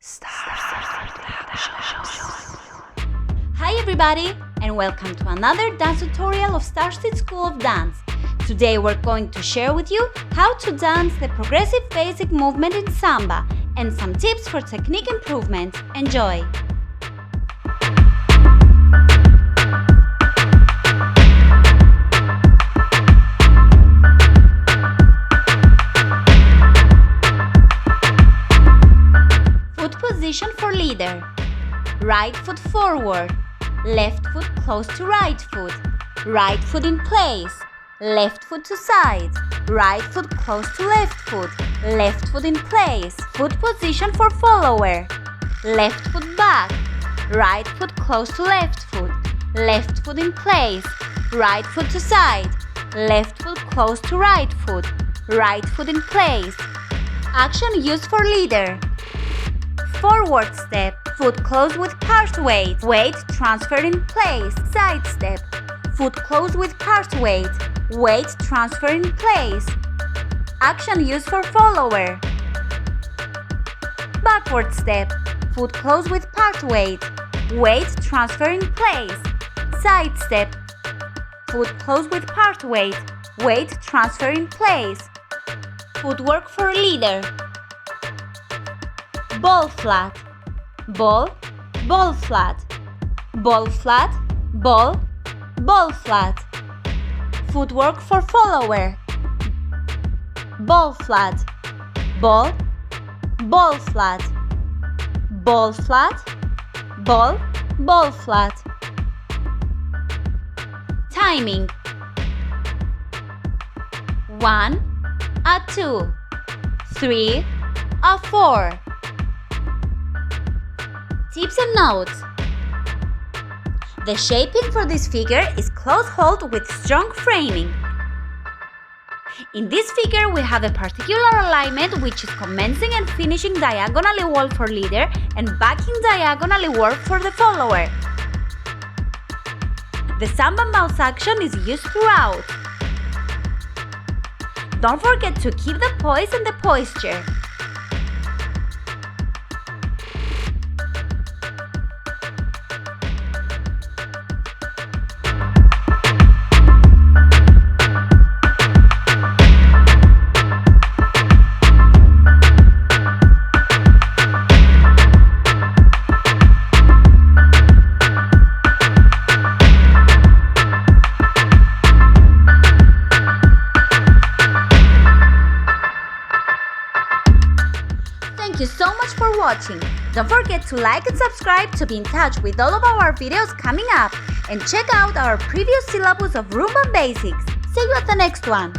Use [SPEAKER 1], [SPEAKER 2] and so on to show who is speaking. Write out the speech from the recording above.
[SPEAKER 1] Starseed Productions. Hi everybody, and welcome to another dance tutorial of Starseed School of Dance. Today we're going to share with you how to dance the progressive basic movement in Samba and some tips for technique improvement. Enjoy! Position for leader. Right foot forward, left foot close to right foot in place, left foot to side, right foot close to left foot in place. Foot position for follower. Left foot back, right foot close to left foot in place, right foot to side, left foot close to right foot in place. Action used for leader. Forward step, foot close with part weight, weight transfer in place. Side step, foot close with part weight, weight transfer in place. Action used for follower. Backward step, foot close with part weight, weight transfer in place. Side step, foot close with part weight, weight transfer in place. Footwork for leader. Ball flat, ball, ball flat, ball flat, ball, ball flat. Footwork for follower. Ball flat, ball, ball flat, ball flat, ball, ball flat. Timing. 1, 2, 3, 4. Tips and notes. The shaping for this figure is close hold with strong framing. In this figure we have a particular alignment which is commencing and finishing diagonally wall for leader and backing diagonally work for the follower. The Samba mouse action is used throughout. Don't forget to keep the poise and the posture. Thank you so much for watching. Don't forget to like and subscribe to be in touch with all of our videos coming up and check out our previous syllabus of Rumba Basics. See you at the next one!